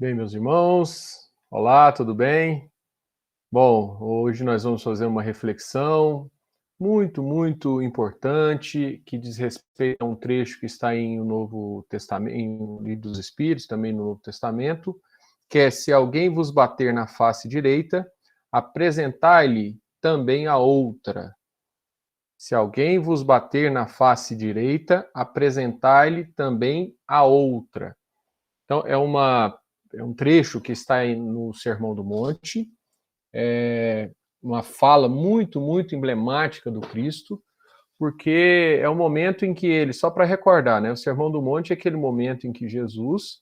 Bem, meus irmãos, olá, tudo bem? Bom, hoje nós vamos fazer uma reflexão muito importante que diz respeito a um trecho que está em o Novo Testamento, em o Livro dos Espíritos, também no Novo Testamento, que é: se alguém vos bater na face direita, apresentai-lhe também a outra. Se alguém vos bater na face direita, apresentai-lhe também a outra. Então, é um trecho que está no Sermão do Monte, é uma fala muito emblemática do Cristo, porque é um momento em que ele, só para recordar, né, o Sermão do Monte é aquele momento em que Jesus,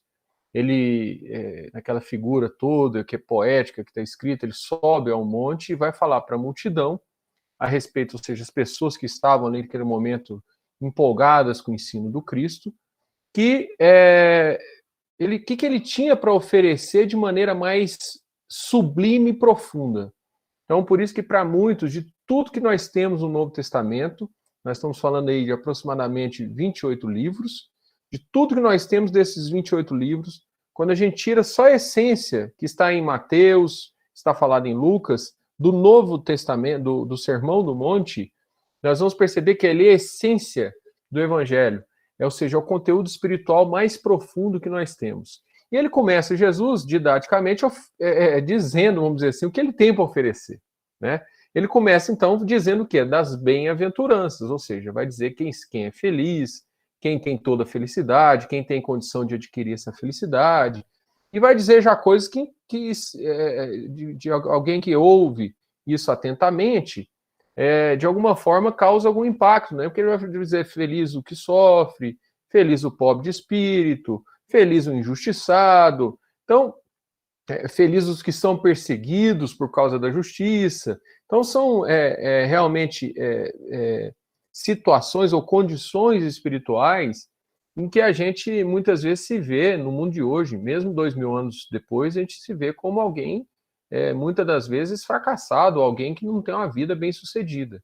naquela figura toda que é poética, que está escrita, ele sobe ao monte e vai falar para a multidão a respeito, ou seja, as pessoas que estavam ali naquele momento empolgadas com o ensino do Cristo, que que ele tinha para oferecer de maneira mais sublime e profunda. Então, por isso que para muitos, de tudo que nós temos no Novo Testamento, nós estamos falando aí de aproximadamente 28 livros, de tudo que nós temos desses 28 livros, quando a gente tira só a essência que está em Mateus, está falado em Lucas, do Novo Testamento, do Sermão do Monte, nós vamos perceber que ali é a essência do Evangelho, ou seja, é o conteúdo espiritual mais profundo que nós temos. E ele começa, Jesus, didaticamente, dizendo, vamos dizer assim, o que ele tem para oferecer. Né? Ele começa, então, dizendo o quê? Das bem-aventuranças, ou seja, vai dizer quem é feliz, quem tem toda a felicidade, quem tem condição de adquirir essa felicidade, e vai dizer já coisas de alguém que ouve isso atentamente, de alguma forma causa algum impacto, né? Porque ele vai dizer feliz o que sofre, feliz o pobre de espírito, feliz o injustiçado. Então, felizes os que são perseguidos por causa da justiça. Então, são realmente situações ou condições espirituais em que a gente muitas vezes se vê no mundo de hoje, mesmo 2000 anos depois, a gente se vê como alguém, muitas das vezes, fracassado, alguém que não tem uma vida bem sucedida.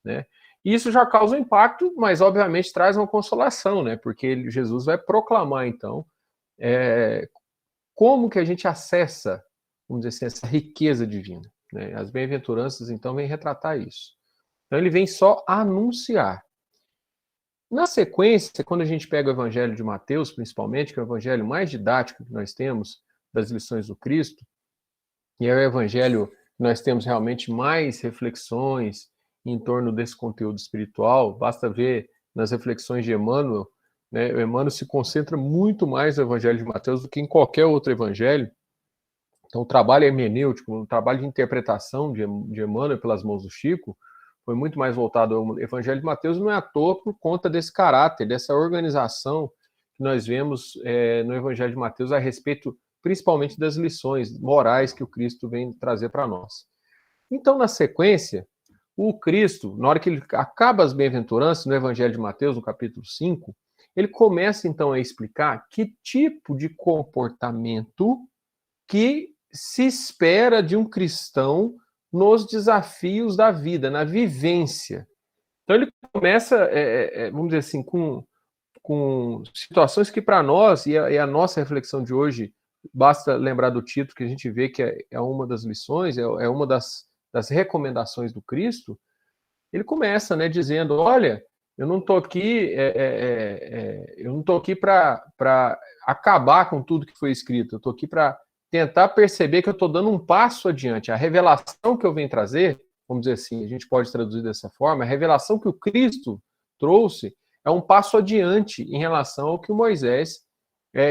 Né? E isso já causa um impacto, mas obviamente traz uma consolação, né? Porque Jesus vai proclamar, então, como que a gente acessa, vamos dizer assim, essa riqueza divina. Né? As bem-aventuranças, então, vêm retratar isso. Então, ele vem só anunciar. Na sequência, quando a gente pega o Evangelho de Mateus, principalmente, que é o evangelho mais didático que nós temos das lições do Cristo, e é o evangelho que nós temos realmente mais reflexões em torno desse conteúdo espiritual, basta ver nas reflexões de Emmanuel, né? O Emmanuel se concentra muito mais no Evangelho de Mateus do que em qualquer outro evangelho. Então, o trabalho hermenêutico, o trabalho de interpretação de Emmanuel pelas mãos do Chico, foi muito mais voltado ao Evangelho de Mateus, não é à toa por conta desse caráter, dessa organização que nós vemos no Evangelho de Mateus a respeito, principalmente, das lições morais que o Cristo vem trazer para nós. Então, na sequência, o Cristo, na hora que ele acaba as bem-aventuranças, no Evangelho de Mateus, no capítulo 5, ele começa, então, a explicar que tipo de comportamento que se espera de um cristão nos desafios da vida, na vivência. Então ele começa, vamos dizer assim, com situações que para nós, e a nossa reflexão de hoje, basta lembrar do título que a gente vê que é uma das lições, é uma das recomendações do Cristo. Ele começa, né, dizendo: olha, eu não estou aqui, eu não estou aqui para acabar com tudo que foi escrito, eu estou aqui para tentar perceber que eu estou dando um passo adiante. A revelação que eu venho trazer, vamos dizer assim, a gente pode traduzir dessa forma, a revelação que o Cristo trouxe é um passo adiante em relação ao que o Moisés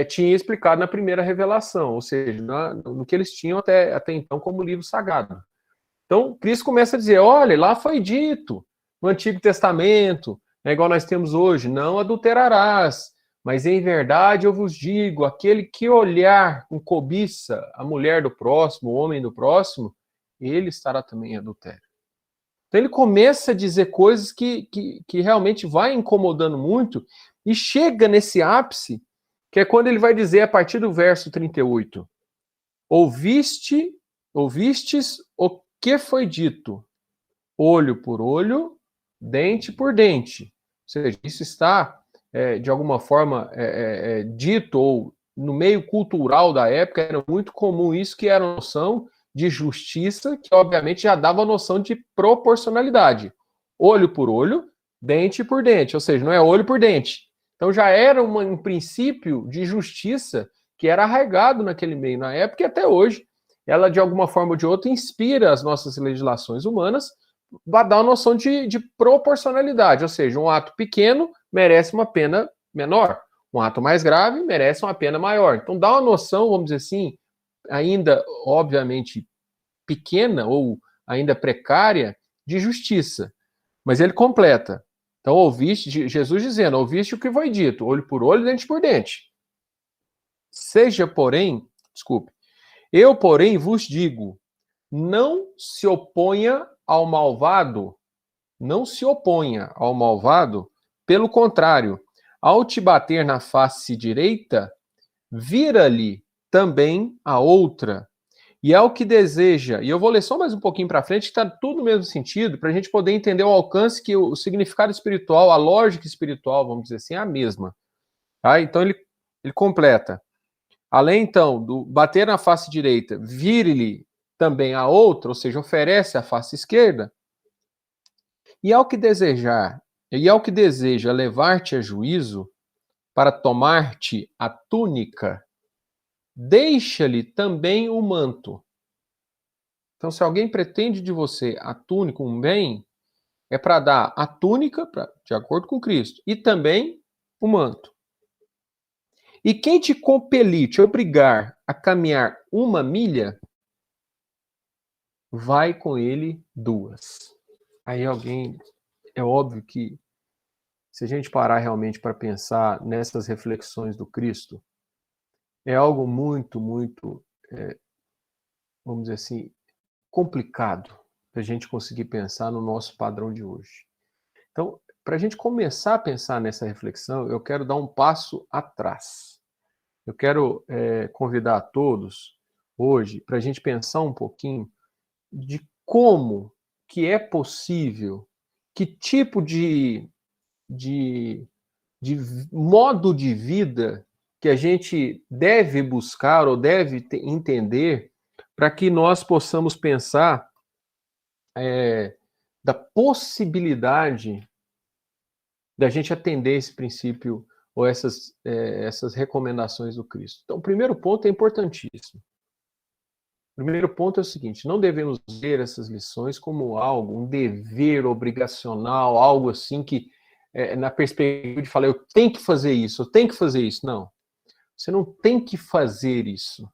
tinha explicado na primeira revelação, ou seja, no que eles tinham até então como livro sagrado. Então, Cristo começa a dizer: olha, lá foi dito no Antigo Testamento, é igual nós temos hoje, não adulterarás, mas em verdade eu vos digo, aquele que olhar com cobiça a mulher do próximo, o homem do próximo, ele estará também em adultério. Então ele começa a dizer coisas que realmente vai incomodando muito e chega nesse ápice, que é quando ele vai dizer a partir do verso 38, ouvistes o que foi dito, olho por olho, dente por dente. Ou seja, isso está, de alguma forma, dito ou no meio cultural da época era muito comum isso, que era a noção de justiça, que obviamente já dava a noção de proporcionalidade. Olho por olho, dente por dente, ou seja, não é olho por dente. Então já era um princípio de justiça que era arraigado naquele meio na época, e até hoje ela, de alguma forma ou de outra, inspira as nossas legislações humanas, vai dar uma noção de proporcionalidade, ou seja, um ato pequeno merece uma pena menor, um ato mais grave merece uma pena maior. Então dá uma noção, vamos dizer assim, ainda, obviamente, pequena ou ainda precária de justiça. Mas ele completa. Então, ouviste, Jesus dizendo, ouviste o que foi dito, olho por olho, dente por dente. Seja, porém, desculpe, eu, porém, vos digo, não se oponha ao malvado, não se oponha ao malvado, pelo contrário, ao te bater na face direita, vira-lhe também a outra. E é o que deseja, e eu vou ler só mais um pouquinho para frente, que está tudo no mesmo sentido, para a gente poder entender o alcance que o significado espiritual, a lógica espiritual, vamos dizer assim, é a mesma. Tá? Então ele completa. Além, então, do bater na face direita, vire-lhe também a outra, ou seja, oferece a face esquerda, e ao que desejar, e ao que deseja levar-te a juízo, para tomar-te a túnica, deixa-lhe também o manto. Então, se alguém pretende de você a túnica, um bem, é para dar a túnica, de acordo com Cristo, e também o manto. E quem te compelir, te obrigar a caminhar 1 milha, vai com ele 2. Aí alguém, é óbvio que se a gente parar realmente para pensar nessas reflexões do Cristo, é algo muito, muito, vamos dizer assim, complicado para a gente conseguir pensar no nosso padrão de hoje. Então, para a gente começar a pensar nessa reflexão, eu quero dar um passo atrás. Eu quero convidar a todos hoje para a gente pensar um pouquinho de como que é possível, que tipo de, de modo de vida que a gente deve buscar ou deve entender para que nós possamos pensar da possibilidade da gente atender esse princípio ou essas recomendações do Cristo. Então, o primeiro ponto é importantíssimo. O primeiro ponto é o seguinte: não devemos ver essas lições como algo, um dever obrigacional, algo assim que, na perspectiva de falar, eu tenho que fazer isso, eu tenho que fazer isso. Não. Você não tem que fazer isso.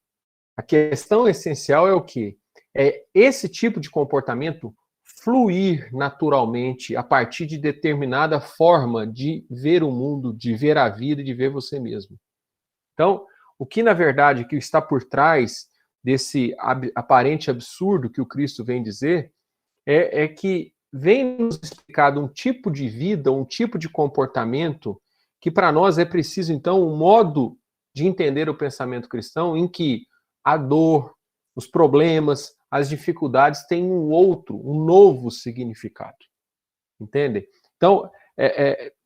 A questão essencial é o quê? É esse tipo de comportamento fluir naturalmente a partir de determinada forma de ver o mundo, de ver a vida e de ver você mesmo. Então, o que na verdade que está por trás desse aparente absurdo que o Cristo vem dizer é que vem nos explicar um tipo de vida, um tipo de comportamento que para nós é preciso então um modo de entender o pensamento cristão em que a dor, os problemas, as dificuldades têm um novo significado. Entende? Então,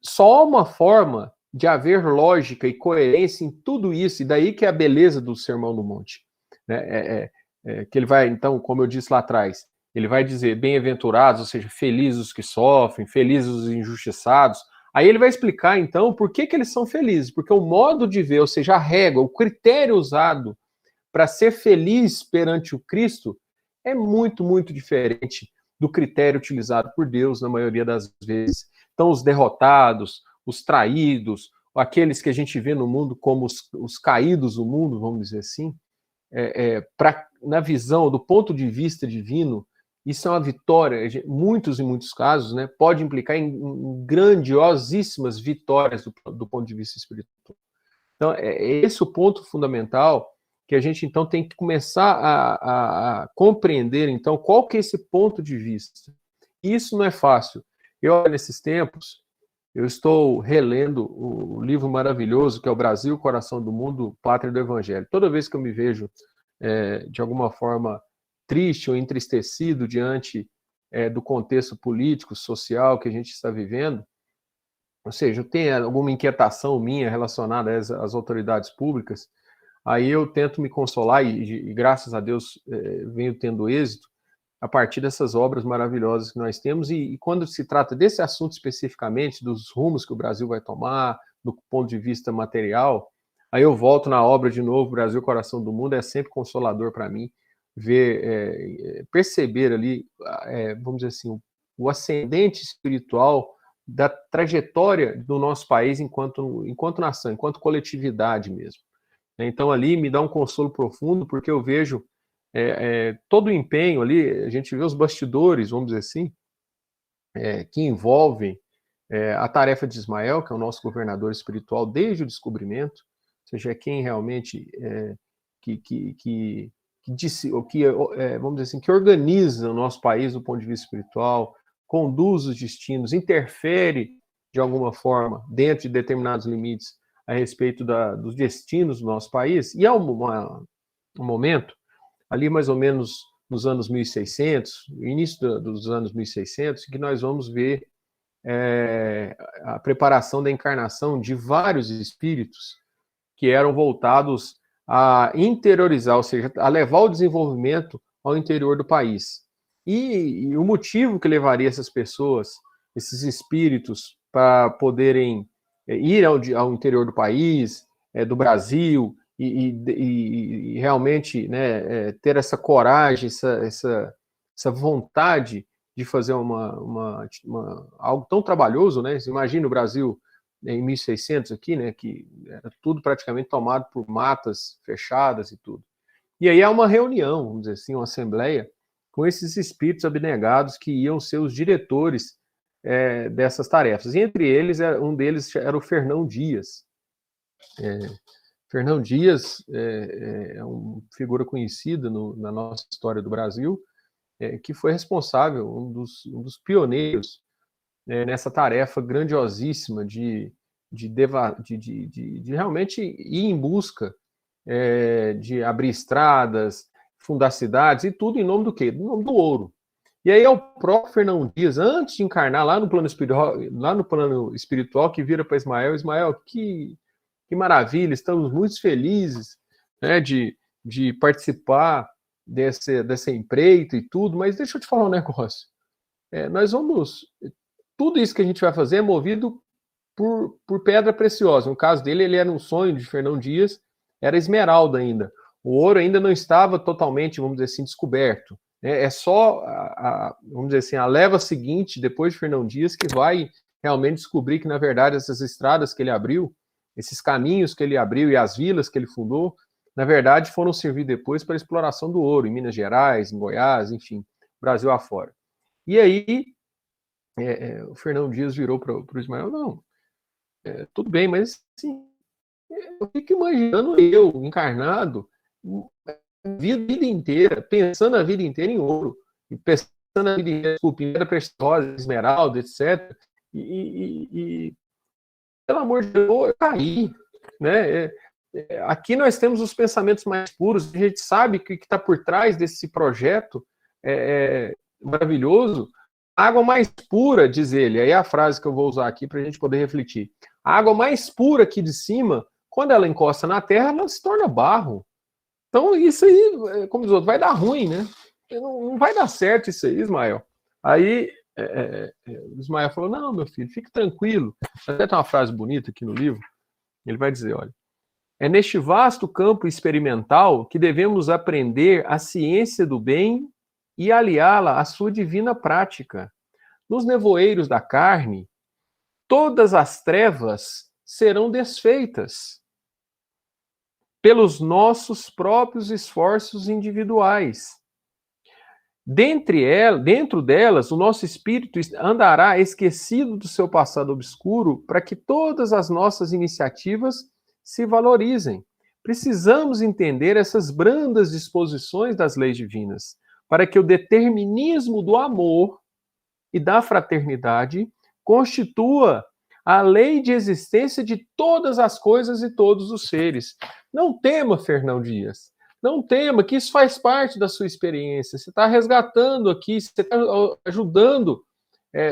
só uma forma de haver lógica e coerência em tudo isso, e daí que é a beleza do Sermão do Monte. Né? Que ele vai, então, como eu disse lá atrás, ele vai dizer bem-aventurados, ou seja, felizes os que sofrem, felizes os injustiçados. Aí ele vai explicar, então, por que eles são felizes. Porque o modo de ver, ou seja, a régua, o critério usado para ser feliz perante o Cristo é muito, muito diferente do critério utilizado por Deus na maioria das vezes. Então, os derrotados, os traídos, aqueles que a gente vê no mundo como os caídos do mundo, vamos dizer assim, na visão, do ponto de vista divino, isso é uma vitória, muitos e muitos casos, né, pode implicar em grandiosíssimas vitórias do ponto de vista espiritual. Então, é esse o ponto fundamental que a gente, então, tem que começar a compreender, então, qual que é esse ponto de vista. Isso não é fácil. Eu, nesses tempos, eu estou relendo o livro maravilhoso que é o Brasil, Coração do Mundo, Pátria do Evangelho. Toda vez que eu me vejo, de alguma forma, triste ou entristecido diante do contexto político, social que a gente está vivendo, ou seja, eu tenho alguma inquietação minha relacionada às autoridades públicas, Aí eu tento me consolar e graças a Deus venho tendo êxito a partir dessas obras maravilhosas que nós temos e quando se trata desse assunto especificamente, dos rumos que o Brasil vai tomar, do ponto de vista material, aí eu volto na obra de novo, Brasil, Coração do Mundo, é sempre consolador para mim ver, perceber ali, vamos dizer assim, o ascendente espiritual da trajetória do nosso país enquanto nação, enquanto coletividade mesmo. Então ali me dá um consolo profundo, porque eu vejo todo o empenho ali, a gente vê os bastidores, vamos dizer assim, que envolvem a tarefa de Ismael, que é o nosso governador espiritual desde o descobrimento, ou seja, é quem realmente que vamos dizer assim, que organiza o nosso país do ponto de vista espiritual, conduz os destinos, interfere de alguma forma dentro de determinados limites a respeito dos destinos do nosso país, e há um momento, ali mais ou menos nos anos 1600, início dos anos 1600, que nós vamos ver a preparação da encarnação de vários espíritos que eram voltados a interiorizar, ou seja, a levar o desenvolvimento ao interior do país. E o motivo que levaria essas pessoas, esses espíritos, para poderem ir ao interior do país, do Brasil, e realmente, né, ter essa coragem, essa vontade de fazer algo tão trabalhoso, né? Imagina o Brasil em 1600 aqui, né, que era tudo praticamente tomado por matas fechadas e tudo. E aí há uma reunião, vamos dizer assim, uma assembleia, com esses espíritos abnegados que iam ser os diretores dessas tarefas. E entre eles, um deles era o Fernão Dias. Fernão Dias é uma figura conhecida na nossa história do Brasil, que foi responsável, um dos pioneiros nessa tarefa grandiosíssima de realmente ir em busca de abrir estradas, fundar cidades, e tudo em nome do quê? No nome do ouro. E aí é o próprio Fernão Dias, antes de encarnar lá no plano espiritual, que vira para Ismael, que maravilha, estamos muito felizes, né, de participar dessa empreita e tudo, mas deixa eu te falar um negócio. Tudo isso que a gente vai fazer é movido por pedra preciosa. No caso dele, ele era um sonho de Fernão Dias, era esmeralda ainda. O ouro ainda não estava totalmente, vamos dizer assim, descoberto. É só, vamos dizer assim, a leva seguinte, depois de Fernão Dias, que vai realmente descobrir que, na verdade, essas estradas que ele abriu, esses caminhos que ele abriu e as vilas que ele fundou, na verdade, foram servir depois para a exploração do ouro, em Minas Gerais, em Goiás, enfim, Brasil afora. E aí, o Fernão Dias virou para o Ismael, não, tudo bem, mas assim, eu fico imaginando eu, encarnado, a vida inteira, pensando a vida inteira em ouro, e pensando a vida inteira, desculpa, em pedra preciosa, esmeralda, etc. E pelo amor de Deus, eu caí, né? Aqui nós temos os pensamentos mais puros, a gente sabe que o que está por trás desse projeto maravilhoso. A água mais pura, diz ele, aí é a frase que eu vou usar aqui para a gente poder refletir. A água mais pura aqui de cima, quando ela encosta na terra, ela se torna barro. Então, isso aí, como diz o outro, vai dar ruim, né? Não vai dar certo isso aí, Ismael. Aí, o Ismael falou, não, meu filho, fique tranquilo. Até tem uma frase bonita aqui no livro. Ele vai dizer, olha, é neste vasto campo experimental que devemos aprender a ciência do bem e aliá-la à sua divina prática. Nos nevoeiros da carne, todas as trevas serão desfeitas pelos nossos próprios esforços individuais. Dentro delas, o nosso espírito andará esquecido do seu passado obscuro para que todas as nossas iniciativas se valorizem. Precisamos entender essas brandas disposições das leis divinas para que o determinismo do amor e da fraternidade constitua a lei de existência de todas as coisas e todos os seres. Não tema, Fernão Dias. Não tema, que isso faz parte da sua experiência. Você está resgatando aqui, você está ajudando,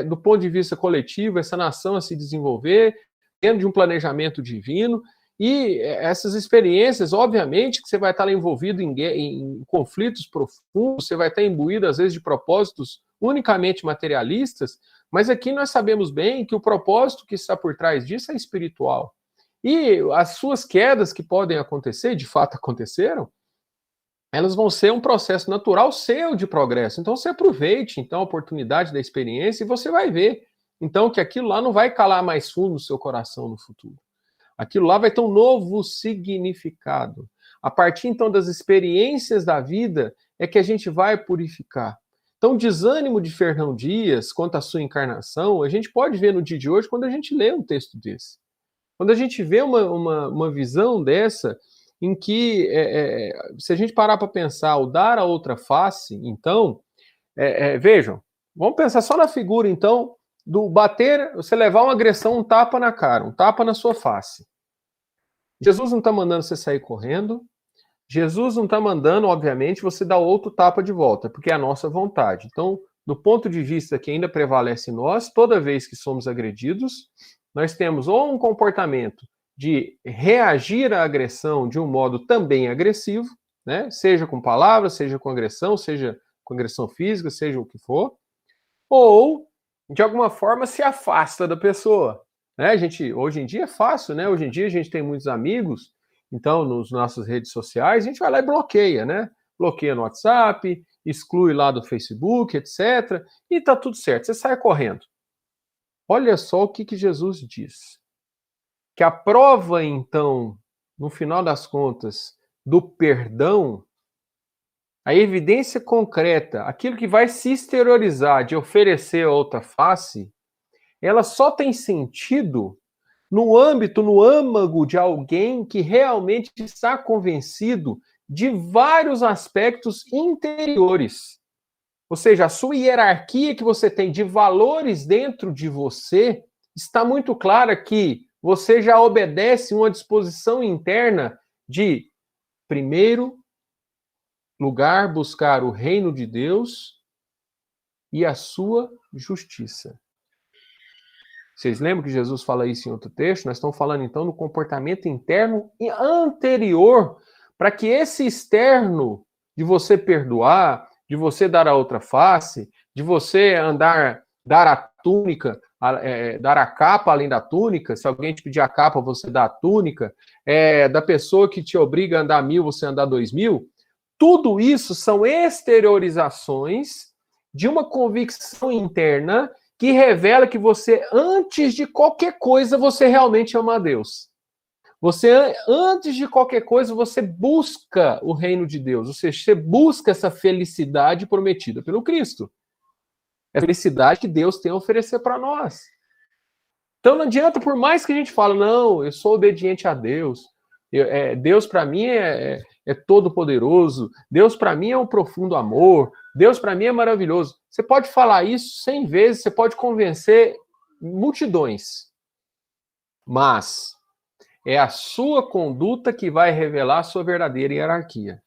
do ponto de vista coletivo, essa nação a se desenvolver dentro de um planejamento divino. E essas experiências, obviamente, que você vai estar envolvido em conflitos profundos, você vai estar imbuído, às vezes, de propósitos unicamente materialistas, mas aqui nós sabemos bem que o propósito que está por trás disso é espiritual. E as suas quedas que podem acontecer, de fato aconteceram, elas vão ser um processo natural seu de progresso. Então você aproveite então a oportunidade da experiência e você vai ver então que aquilo lá não vai calar mais fundo no seu coração no futuro. Aquilo lá vai ter um novo significado. A partir então das experiências da vida é que a gente vai purificar. Então, o desânimo de Fernão Dias quanto à sua encarnação, a gente pode ver no dia de hoje quando a gente lê um texto desse. Quando a gente vê uma visão dessa, em que, se a gente parar para pensar, o dar a outra face, então, vejam, vamos pensar só na figura, então, do bater, você levar uma agressão, um tapa na cara, um tapa na sua face. Jesus não está mandando você sair correndo, Jesus não está mandando, obviamente, você dar outro tapa de volta, porque é a nossa vontade. Então, do ponto de vista que ainda prevalece em nós, toda vez que somos agredidos, nós temos ou um comportamento de reagir à agressão de um modo também agressivo, né? Seja com palavras, seja com agressão, seja com agressão física, seja o que for, ou, de alguma forma, se afasta da pessoa. Né? Hoje em dia é fácil, né? Hoje em dia a gente tem muitos amigos, então, nas nossas redes sociais, a gente vai lá e bloqueia, né? Bloqueia no WhatsApp, exclui lá do Facebook, etc. E tá tudo certo, você sai correndo. Olha só o que Jesus diz. Que a prova, então, no final das contas, do perdão, a evidência concreta, aquilo que vai se exteriorizar de oferecer a outra face, ela só tem sentido no âmbito, no âmago de alguém que realmente está convencido de vários aspectos interiores. Ou seja, a sua hierarquia que você tem de valores dentro de você está muito clara que você já obedece uma disposição interna de, primeiro lugar, buscar o reino de Deus e a sua justiça. Vocês lembram que Jesus fala isso em outro texto? Nós estamos falando então do comportamento interno e anterior, para que esse externo de você perdoar, de você dar a outra face, de você dar a túnica, dar a capa além da túnica, se alguém te pedir a capa, você dá a túnica, da pessoa que te obriga a andar 1000, você andar 2000, tudo isso são exteriorizações de uma convicção interna que revela que você, antes de qualquer coisa, você realmente ama a Deus. Você, antes de qualquer coisa, você busca o reino de Deus. Ou seja, você busca essa felicidade prometida pelo Cristo. É a felicidade que Deus tem a oferecer para nós. Então não adianta, por mais que a gente fale, não, eu sou obediente a Deus. Deus para mim é todo poderoso. Deus para mim é um profundo amor. Deus para mim é maravilhoso. Você pode falar isso 100 vezes, você pode convencer multidões. Mas é a sua conduta que vai revelar a sua verdadeira hierarquia.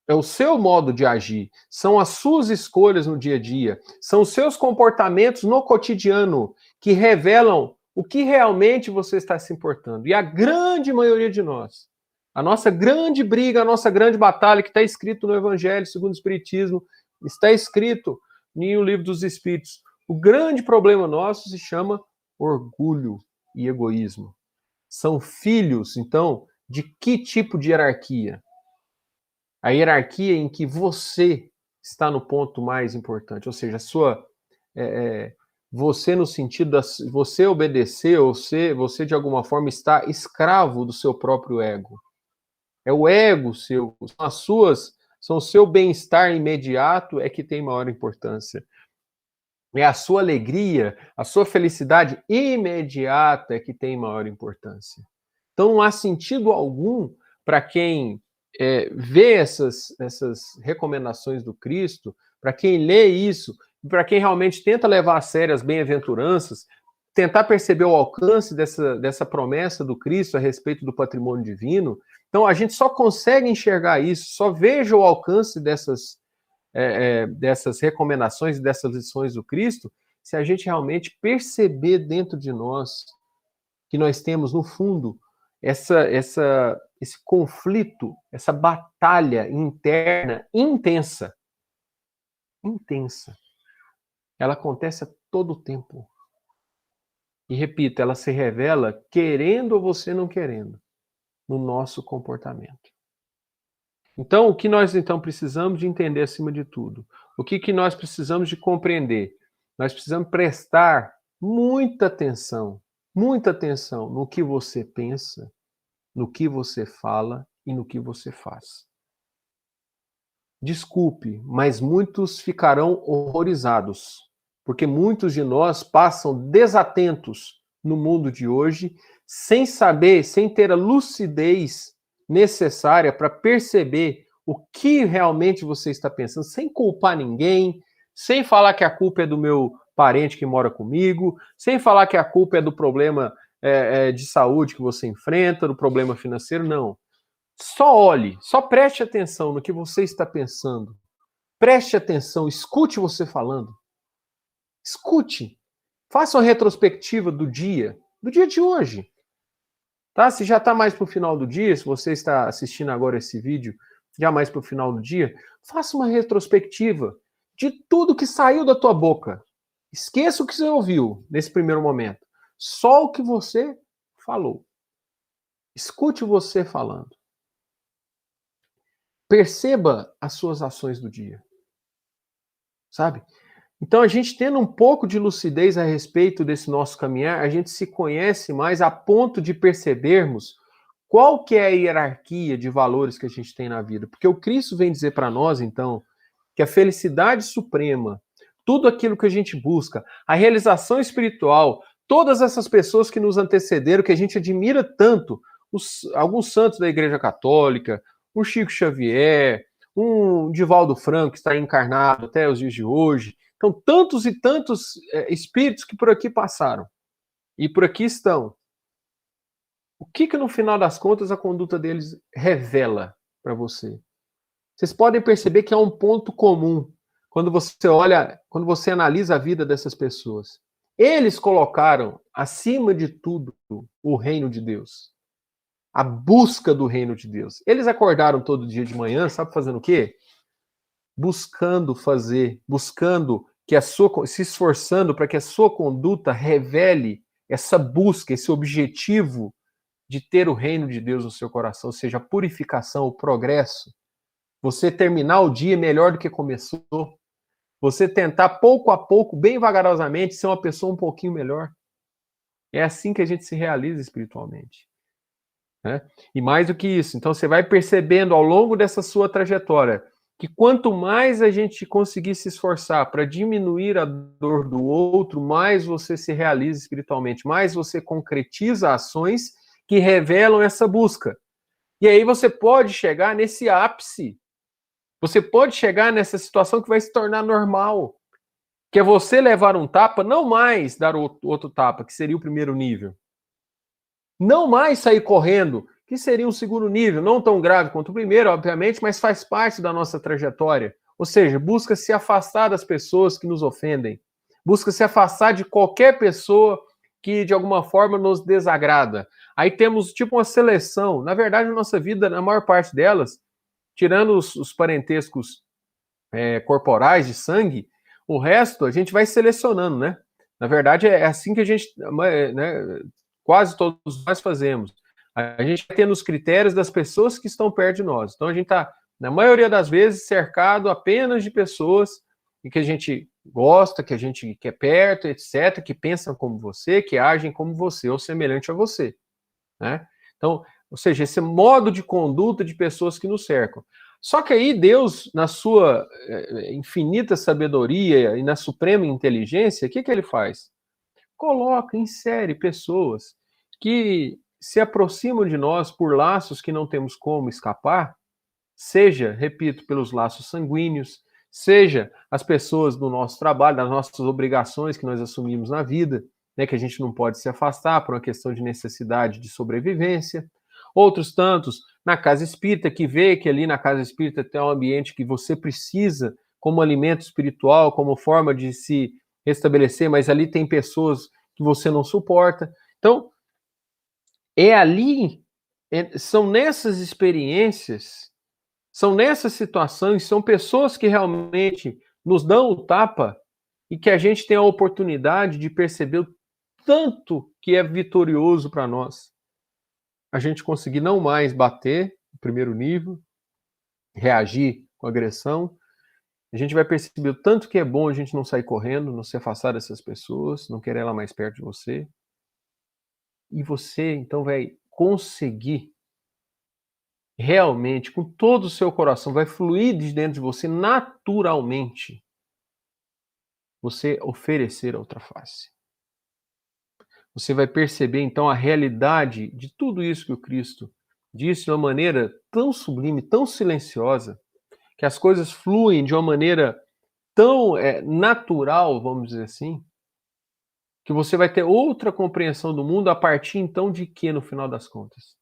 É o seu modo de agir, são as suas escolhas no dia a dia, são os seus comportamentos no cotidiano que revelam o que realmente você está se importando. E a grande maioria de nós, a nossa grande briga, a nossa grande batalha, que está escrito no Evangelho segundo o Espiritismo, está escrito no Livro dos Espíritos, o grande problema nosso se chama orgulho e egoísmo. São filhos, então, de que tipo de hierarquia? A hierarquia em que você está no ponto mais importante, ou seja, a sua, você no sentido de você obedecer, ou você de alguma forma está escravo do seu próprio ego. É o ego seu, são o seu bem-estar imediato é que tem maior importância. É a sua alegria, a sua felicidade imediata é que tem maior importância. Então não há sentido algum para quem vê essas recomendações do Cristo, para quem lê isso, para quem realmente tenta levar a sério as bem-aventuranças, tentar perceber o alcance dessa promessa do Cristo a respeito do patrimônio divino. Então a gente só consegue enxergar isso, só veja o alcance dessas recomendações e dessas lições do Cristo, se a gente realmente perceber dentro de nós que nós temos, no fundo, esse conflito, essa batalha interna intensa. Intensa. Ela acontece a todo tempo. E repito, ela se revela querendo ou você não querendo, no nosso comportamento. Então, o que nós então precisamos de entender acima de tudo? O que nós precisamos de compreender? Nós precisamos prestar muita atenção no que você pensa, no que você fala e no que você faz. Desculpe, mas muitos ficarão horrorizados, porque muitos de nós passam desatentos no mundo de hoje, sem saber, sem ter a lucidez necessária para perceber o que realmente você está pensando, sem culpar ninguém, sem falar que a culpa é do meu parente que mora comigo, sem falar que a culpa é do problema de saúde que você enfrenta, do problema financeiro, não. Só olhe, só preste atenção no que você está pensando. Preste atenção, escute você falando. Escute. Faça uma retrospectiva do dia de hoje. Tá? Se já está mais para o final do dia, se você está assistindo agora esse vídeo, já mais para o final do dia, faça uma retrospectiva de tudo que saiu da tua boca. Esqueça o que você ouviu nesse primeiro momento. Só o que você falou. Escute você falando. Perceba as suas ações do dia. Sabe? Então, a gente tendo um pouco de lucidez a respeito desse nosso caminhar, a gente se conhece mais a ponto de percebermos qual que é a hierarquia de valores que a gente tem na vida. Porque o Cristo vem dizer para nós, então, que a felicidade suprema, tudo aquilo que a gente busca, a realização espiritual, todas essas pessoas que nos antecederam, que a gente admira tanto, alguns santos da Igreja Católica, o Chico Xavier, um Divaldo Franco, que está encarnado até os dias de hoje. Então, tantos e tantos espíritos que por aqui passaram e por aqui estão. O que no final das contas a conduta deles revela para você? Vocês podem perceber que há um ponto comum quando você olha, quando você analisa a vida dessas pessoas. Eles colocaram acima de tudo o reino de Deus. A busca do reino de Deus. Eles acordaram todo dia de manhã, sabe fazendo o quê? Buscando que se esforçando para que a sua conduta revele essa busca, esse objetivo de ter o reino de Deus no seu coração, ou seja, a purificação, o progresso. Você terminar o dia melhor do que começou. Você tentar pouco a pouco, bem vagarosamente, ser uma pessoa um pouquinho melhor. É assim que a gente se realiza espiritualmente. Né? E mais do que isso, então você vai percebendo ao longo dessa sua trajetória que quanto mais a gente conseguir se esforçar para diminuir a dor do outro, mais você se realiza espiritualmente, mais você concretiza ações que revelam essa busca. E aí você pode chegar nesse ápice, você pode chegar nessa situação que vai se tornar normal, que é você levar um tapa, não mais dar outro tapa, que seria o primeiro nível. Não mais sair correndo, que seria um segundo nível, não tão grave quanto o primeiro, obviamente, mas faz parte da nossa trajetória. Ou seja, busca se afastar das pessoas que nos ofendem. Busca se afastar de qualquer pessoa que, de alguma forma, nos desagrada. Aí temos, tipo, uma seleção. Na verdade, a nossa vida, na maior parte delas, tirando os parentescos corporais, de sangue, o resto a gente vai selecionando, né? Na verdade, é assim que a gente... né, quase todos nós fazemos. A gente vai tendo os critérios das pessoas que estão perto de nós. Então, a gente está, na maioria das vezes, cercado apenas de pessoas que a gente gosta, que a gente quer perto, etc., que pensam como você, que agem como você, ou semelhante a você. Né? Então, ou seja, esse modo de conduta de pessoas que nos cercam. Só que aí Deus, na sua infinita sabedoria e na suprema inteligência, o que ele faz? Coloca, insere pessoas que se aproximam de nós por laços que não temos como escapar, seja, repito, pelos laços sanguíneos, seja as pessoas do nosso trabalho, das nossas obrigações que nós assumimos na vida, né, que a gente não pode se afastar por uma questão de necessidade de sobrevivência. Outros tantos na casa espírita, que vê que ali na casa espírita tem um ambiente que você precisa como alimento espiritual, como forma de se restabelecer, mas ali tem pessoas que você não suporta. Então, é ali são nessas experiências, são nessas situações, são pessoas que realmente nos dão o tapa e que a gente tem a oportunidade de perceber o tanto que é vitorioso para nós. A gente conseguir não mais bater no primeiro nível, reagir com agressão. A gente vai perceber o tanto que é bom a gente não sair correndo, não se afastar dessas pessoas, não querer ela mais perto de você. E você, então, vai conseguir realmente, com todo o seu coração, vai fluir de dentro de você naturalmente, você oferecer a outra face. Você vai perceber, então, a realidade de tudo isso que o Cristo disse de uma maneira tão sublime, tão silenciosa, que as coisas fluem de uma maneira tão natural, vamos dizer assim, que você vai ter outra compreensão do mundo a partir, então, de quê, no final das contas?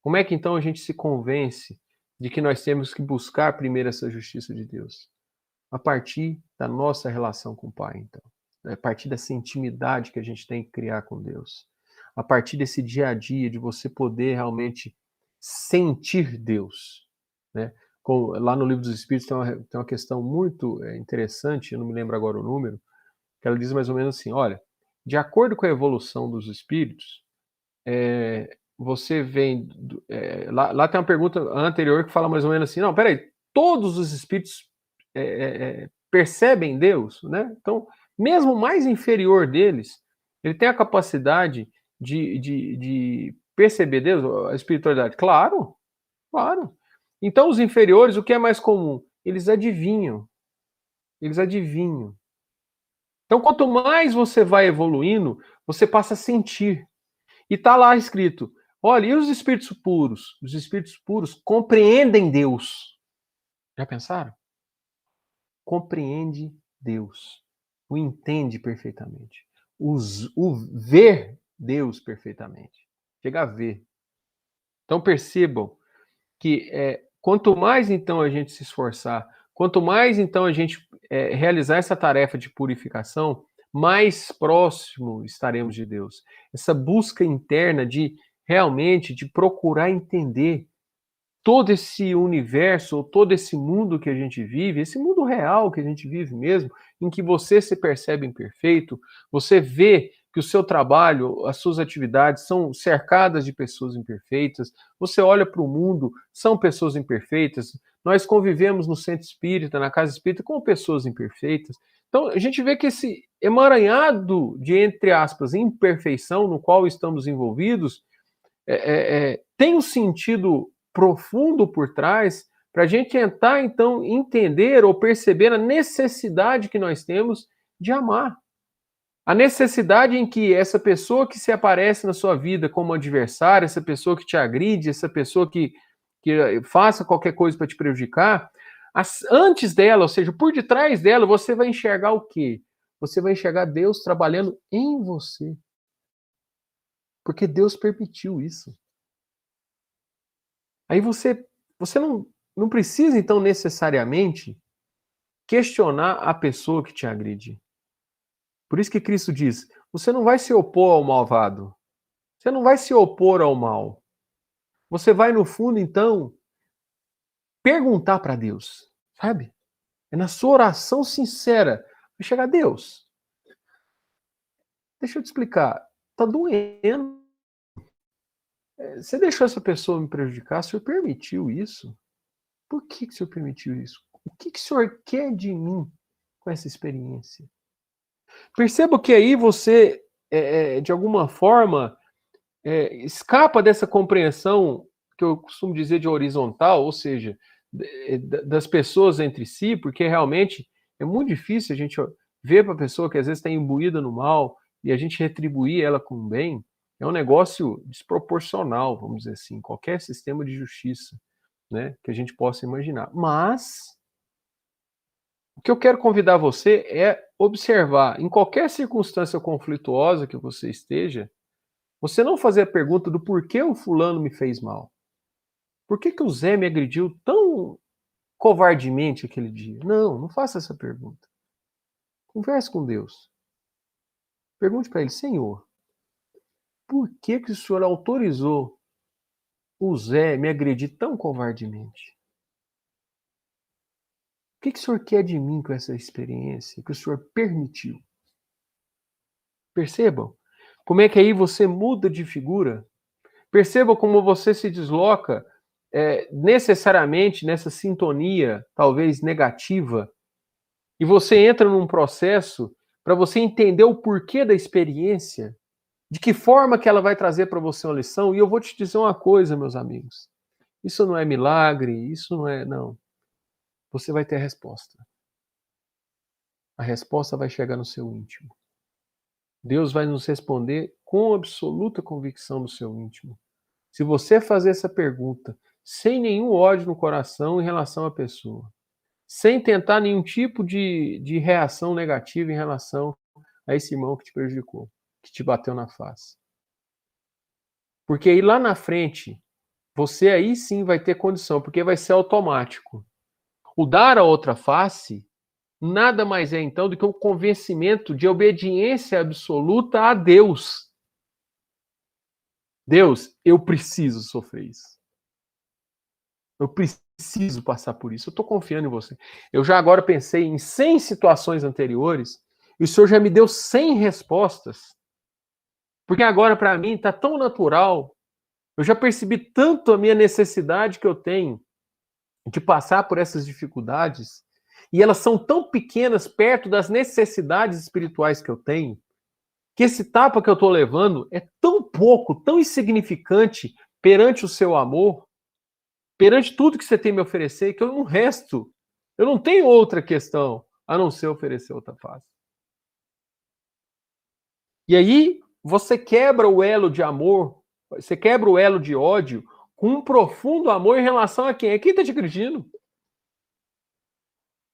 Como é que, então, a gente se convence de que nós temos que buscar primeiro essa justiça de Deus? A partir da nossa relação com o Pai, então. A partir dessa intimidade que a gente tem que criar com Deus. A partir desse dia a dia, de você poder realmente sentir Deus. Né? Lá no Livro dos Espíritos tem uma questão muito interessante, eu não me lembro agora o número, que ela diz mais ou menos assim, olha, de acordo com a evolução dos espíritos, você vem... lá tem uma pergunta anterior que fala mais ou menos assim, não, peraí, todos os espíritos percebem Deus, né? Então, mesmo o mais inferior deles, ele tem a capacidade de perceber Deus, a espiritualidade. Claro, claro. Então, os inferiores, o que é mais comum? Eles adivinham. Eles adivinham. Então, quanto mais você vai evoluindo, você passa a sentir. E está lá escrito, olha, e os espíritos puros? Os espíritos puros compreendem Deus. Já pensaram? Compreende Deus. O entende perfeitamente. O ver Deus perfeitamente. Chega a ver. Então percebam que quanto mais então a gente se esforçar, quanto mais então a gente realizar essa tarefa de purificação, mais próximo estaremos de Deus. Essa busca interna de realmente de procurar entender todo esse universo, ou todo esse mundo que a gente vive, esse mundo real que a gente vive mesmo, em que você se percebe imperfeito, você vê que o seu trabalho, as suas atividades são cercadas de pessoas imperfeitas, você olha para o mundo, são pessoas imperfeitas, nós convivemos no centro espírita, na casa espírita, com pessoas imperfeitas. Então, a gente vê que esse emaranhado de, entre aspas, imperfeição no qual estamos envolvidos, tem um sentido profundo por trás para a gente tentar, então, entender ou perceber a necessidade que nós temos de amar. A necessidade em que essa pessoa que se aparece na sua vida como adversária, essa pessoa que te agride, essa pessoa que faça qualquer coisa para te prejudicar, antes dela, ou seja, por detrás dela, você vai enxergar o quê? Você vai enxergar Deus trabalhando em você. Porque Deus permitiu isso. Aí você não precisa, então, necessariamente questionar a pessoa que te agride. Por isso que Cristo diz: você não vai se opor ao malvado. Você não vai se opor ao mal. Você vai, no fundo, então, perguntar para Deus, sabe? É na sua oração sincera. Vai chegar, Deus, deixa eu te explicar. Tá doendo. Você deixou essa pessoa me prejudicar? O senhor permitiu isso? Por que o senhor permitiu isso? O que o senhor quer de mim com essa experiência? Perceba que aí você, de alguma forma, escapa dessa compreensão que eu costumo dizer de horizontal, ou seja, das pessoas entre si, porque realmente é muito difícil a gente ver para a pessoa que às vezes está imbuída no mal e a gente retribuir ela com o bem. É um negócio desproporcional, vamos dizer assim, qualquer sistema de justiça, né, que a gente possa imaginar. Mas o que eu quero convidar você é observar, em qualquer circunstância conflituosa que você esteja, você não fazer a pergunta do porquê o fulano me fez mal. Por que o Zé me agrediu tão covardemente aquele dia? Não, não faça essa pergunta. Converse com Deus. Pergunte para ele, Senhor, por que o Senhor autorizou o Zé me agredir tão covardemente? O que o senhor quer de mim com essa experiência que o senhor permitiu? Percebam como é que aí você muda de figura. Percebam como você se desloca necessariamente nessa sintonia, talvez negativa, e você entra num processo para você entender o porquê da experiência, de que forma que ela vai trazer para você uma lição. E eu vou te dizer uma coisa, meus amigos. Isso não é milagre, isso não é... Não. Você vai ter a resposta. A resposta vai chegar no seu íntimo. Deus vai nos responder com absoluta convicção no seu íntimo. Se você fazer essa pergunta sem nenhum ódio no coração em relação à pessoa, sem tentar nenhum tipo de reação negativa em relação a esse irmão que te prejudicou, que te bateu na face. Porque aí lá na frente, você aí sim vai ter condição, porque vai ser automático. O dar a outra face nada mais é então do que um convencimento de obediência absoluta a Deus. Deus, eu preciso sofrer isso. Eu preciso passar por isso. Eu estou confiando em você. Eu já agora pensei em 100 situações anteriores e o Senhor já me deu 100 respostas. Porque agora para mim está tão natural. Eu já percebi tanto a minha necessidade que eu tenho de passar por essas dificuldades, e elas são tão pequenas perto das necessidades espirituais que eu tenho, que esse tapa que eu estou levando é tão pouco, tão insignificante perante o seu amor, perante tudo que você tem me oferecer, que eu não resto. Eu não tenho outra questão a não ser oferecer outra face. E aí você quebra o elo de amor, você quebra o elo de ódio com um profundo amor em relação a quem? É quem está te agredindo.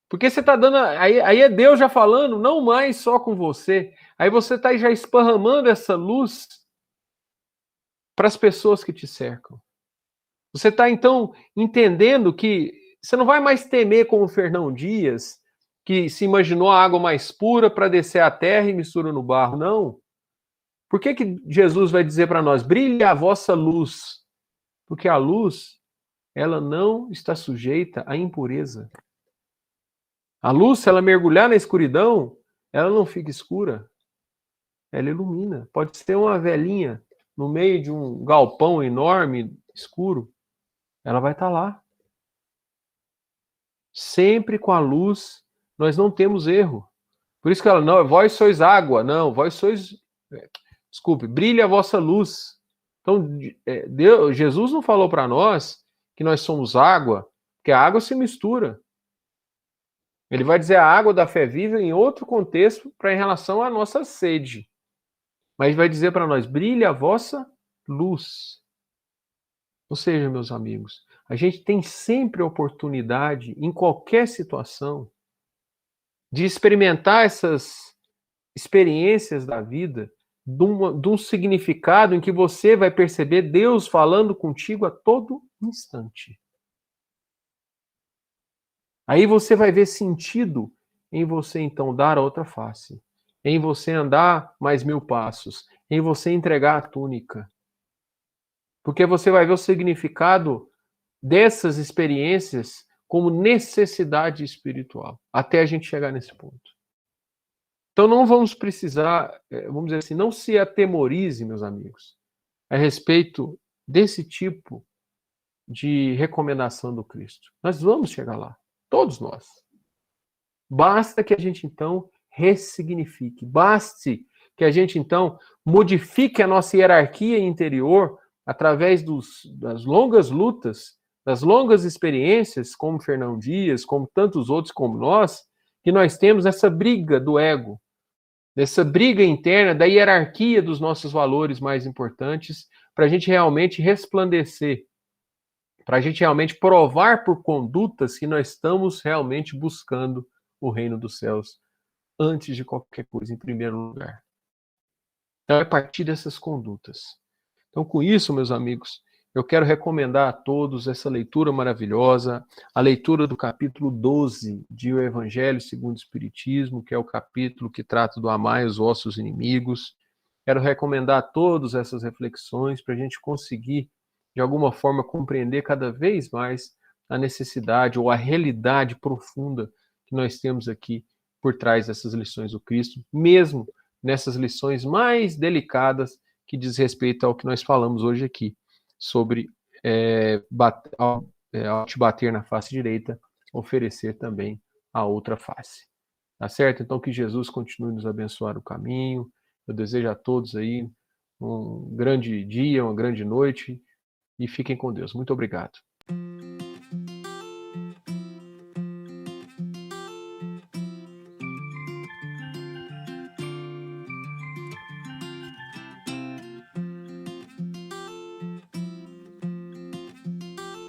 Porque você está dando. Aí é Deus já falando, não mais só com você. Aí você está já esparramando essa luz para as pessoas que te cercam. Você está, então, entendendo que você não vai mais temer como Fernão Dias, que se imaginou a água mais pura para descer à terra e mistura no barro. Não. Por que Jesus vai dizer para nós, brilhe a vossa luz? Porque a luz, ela não está sujeita à impureza. A luz, se ela mergulhar na escuridão, ela não fica escura. Ela ilumina. Pode ser uma velhinha no meio de um galpão enorme, escuro. Ela vai estar lá. Sempre com a luz, nós não temos erro. Por isso que ela, não, vós sois água. Não, vós sois... Desculpe, brilhe a vossa luz. Então, Deus, Jesus não falou para nós que nós somos água, porque a água se mistura. Ele vai dizer a água da fé viva em outro contexto para em relação à nossa sede. Mas vai dizer para nós, brilhe a vossa luz. Ou seja, meus amigos, a gente tem sempre a oportunidade, em qualquer situação, de experimentar essas experiências da vida, de um significado em que você vai perceber Deus falando contigo a todo instante. Aí você vai ver sentido em você, então, dar a outra face, em você andar mais 1000 passos, em você entregar a túnica. Porque você vai ver o significado dessas experiências como necessidade espiritual, até a gente chegar nesse ponto. Então não vamos precisar, vamos dizer assim, não se atemorize, meus amigos, a respeito desse tipo de recomendação do Cristo. Nós vamos chegar lá, todos nós. Basta que a gente, então, ressignifique. Baste que a gente, então, modifique a nossa hierarquia interior através das longas lutas, das longas experiências, como Fernão Dias, como tantos outros como nós, que nós temos essa briga do ego, dessa briga interna da hierarquia dos nossos valores mais importantes, para a gente realmente resplandecer, para a gente realmente provar por condutas que nós estamos realmente buscando o reino dos céus antes de qualquer coisa, em primeiro lugar. Então, é a partir dessas condutas. Então, com isso, meus amigos, eu quero recomendar a todos essa leitura maravilhosa, a leitura do capítulo 12 de O Evangelho segundo o Espiritismo, que é o capítulo que trata do amar os vossos inimigos. Quero recomendar a todos essas reflexões para a gente conseguir de alguma forma, compreender cada vez mais a necessidade ou a realidade profunda que nós temos aqui por trás dessas lições do Cristo, mesmo nessas lições mais delicadas que diz respeito ao que nós falamos hoje aqui, sobre ao te bater na face direita, oferecer também a outra face. Tá certo? Então que Jesus continue nos abençoar o caminho. Eu desejo a todos aí um grande dia, uma grande noite e fiquem com Deus. Muito obrigado.